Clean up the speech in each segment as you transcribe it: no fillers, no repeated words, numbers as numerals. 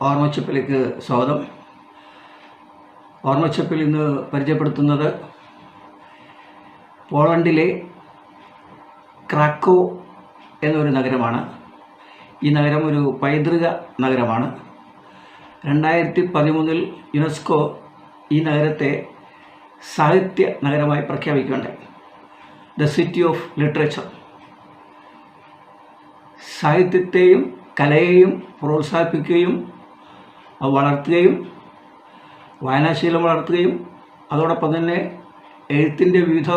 ഓർമ്മച്ചപ്പിലേക്ക് സ്വാഗതം. ഓർമ്മച്ചപ്പിൽ ഇന്ന് പരിചയപ്പെടുത്തുന്നത് പോളണ്ടിലെ ക്രാക്കോ എന്നൊരു നഗരമാണ്. ഈ നഗരം ഒരു പൈതൃക നഗരമാണ്. 2013 യുനെസ്കോ ഈ നഗരത്തെ സാഹിത്യ നഗരമായി പ്രഖ്യാപിക്കുകയുണ്ടായി. The city of literature. സാഹിത്യത്തെയും കലയെയും പ്രോത്സാഹിപ്പിക്കുകയും വളർത്തുകയും വായനാശീലം വളർത്തുകയും അതോടൊപ്പം തന്നെ എഴുത്തിൻ്റെ വിവിധ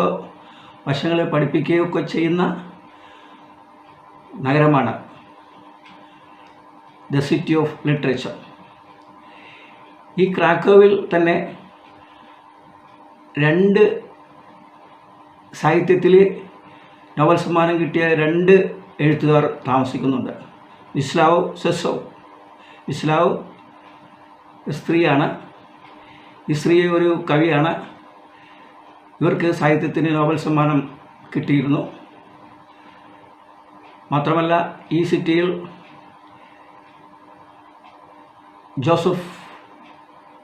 വശങ്ങളെ പഠിപ്പിക്കുകയൊക്കെ ചെയ്യുന്ന നഗരമാണ് ദ സിറ്റി ഓഫ് ലിറ്ററേച്ചർ. ഈ ക്രാക്കോവിൽ തന്നെ 2 സാഹിത്യത്തിൽ നോബൽ സമ്മാനം കിട്ടിയ 2 എഴുത്തുകാർ താമസിക്കുന്നുണ്ട്. വിസ്ലാവ് സെസോവ്. വിസ്ലാവ് സ്ത്രീയാണ്. ഈ സ്ത്രീ ഒരു കവിയാണ്. ഇവർക്ക് സാഹിത്യത്തിന് നോബൽ സമ്മാനം കിട്ടിയിരുന്നു. മാത്രമല്ല ഈ സിറ്റിയിൽ ജോസഫ്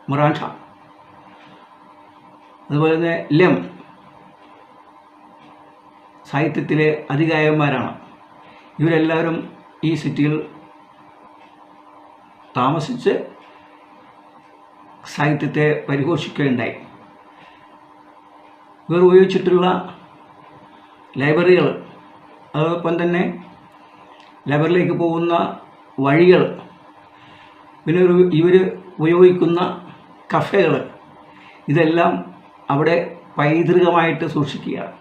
മൊറാൻഹ, അതുപോലെ തന്നെ ലെം സാഹിത്യത്തിലെ അതികായന്മാരാണ്. ഇവരെല്ലാവരും ഈ സിറ്റിയിൽ താമസിച്ച് സാഹിത്യത്തെ പരിപോഷിക്കുകയുണ്ടായി. ഇവർ ഉപയോഗിച്ചിട്ടുള്ള ലൈബ്രറികൾ, അതോടൊപ്പം തന്നെ ലൈബ്രറിയിലേക്ക് പോകുന്ന വഴികൾ, പിന്നെ ഇവർ ഉപയോഗിക്കുന്ന കഫേകൾ, ഇതെല്ലാം അവിടെ പൈതൃകമായിട്ട് സൂക്ഷിക്കുകയാണ്.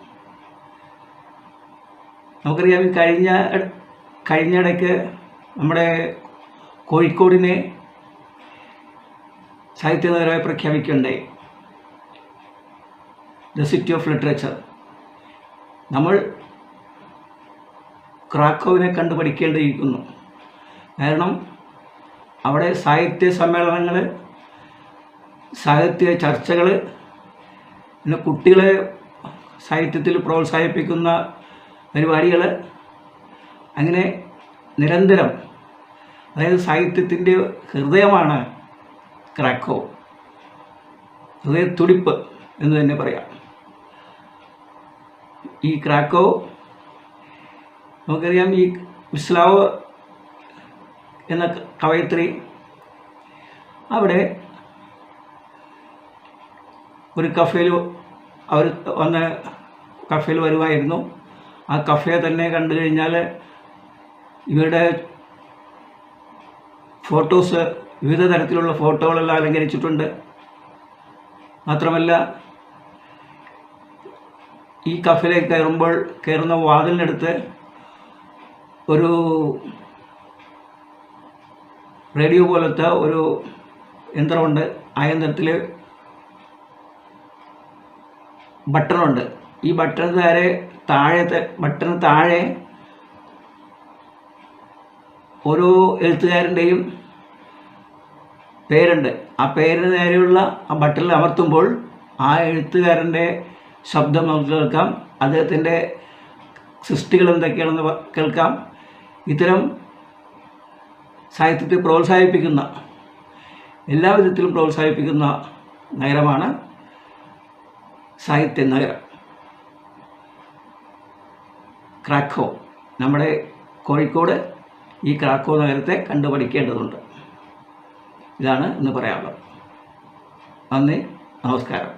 നമുക്കറിയാം, കഴിഞ്ഞിടയ്ക്ക് നമ്മുടെ കോഴിക്കോടിനെ സാഹിത്യ നഗരമായി പ്രഖ്യാപിക്കുകയുണ്ടായി, ദ സിറ്റി ഓഫ് ലിറ്ററേച്ചർ. നമ്മൾ ക്രാക്കോവിനെ കണ്ടു പഠിക്കേണ്ടിയിരിക്കുന്നു. കാരണം അവിടെ സാഹിത്യ സമ്മേളനങ്ങൾ, സാഹിത്യ ചർച്ചകൾ, പിന്നെ കുട്ടികളെ സാഹിത്യത്തിൽ പ്രോത്സാഹിപ്പിക്കുന്ന പരിപാടികൾ, അങ്ങനെ നിരന്തരം, അതായത് സാഹിത്യത്തിൻ്റെ ഹൃദയമാണ് ക്രാക്കോ. ഹൃദയത്തുടിപ്പ് എന്ന് തന്നെ പറയാം. ഈ ക്രാക്കോ, നമുക്കറിയാം, ഈ വിസ്ലാവ് എന്ന കവയിത്രി അവിടെ ഒരു കഫേയിൽ അവർ കഫേയിൽ വരുമായിരുന്നു. ആ കഫേ തന്നെ കണ്ടു കഴിഞ്ഞാൽ ഇവരുടെ ഫോട്ടോസ്, വിവിധ തരത്തിലുള്ള ഫോട്ടോകളെല്ലാം അലങ്കരിച്ചിട്ടുണ്ട്. മാത്രമല്ല ഈ കഫേയിലേക്ക് കയറുന്ന വാതിലിനടുത്ത് ഒരു റേഡിയോ പോലത്തെ ഒരു യന്ത്രമുണ്ട്. ആ യന്ത്രത്തിൽ ബട്ടണുണ്ട്. ഈ ബട്ടണ് താഴെ ഓരോ എഴുത്തുകാരൻ്റെയും പേരുണ്ട്. ആ പേരിന് നേരെയുള്ള ആ ബട്ടണിൽ അമർത്തുമ്പോൾ ആ എഴുത്തുകാരൻ്റെ ശബ്ദം നമുക്ക് കേൾക്കാം. അദ്ദേഹത്തിൻ്റെ സൃഷ്ടികൾ എന്തൊക്കെയാണെന്ന് കേൾക്കാം. ഇത്തരം സാഹിത്യത്തെ പ്രോത്സാഹിപ്പിക്കുന്ന, എല്ലാ വിധത്തിലും പ്രോത്സാഹിപ്പിക്കുന്ന നഗരമാണ് സാഹിത്യ നഗരം ക്രാക്കോ. നമ്മുടെ കോഴിക്കോട് ഈ ക്രാക്കോ നഗരത്തെ കണ്ടു പഠിക്കേണ്ടതുണ്ട്. ഇതാണ് ഇന്ന് പറയാനുള്ളത്. നന്ദി, നമസ്കാരം.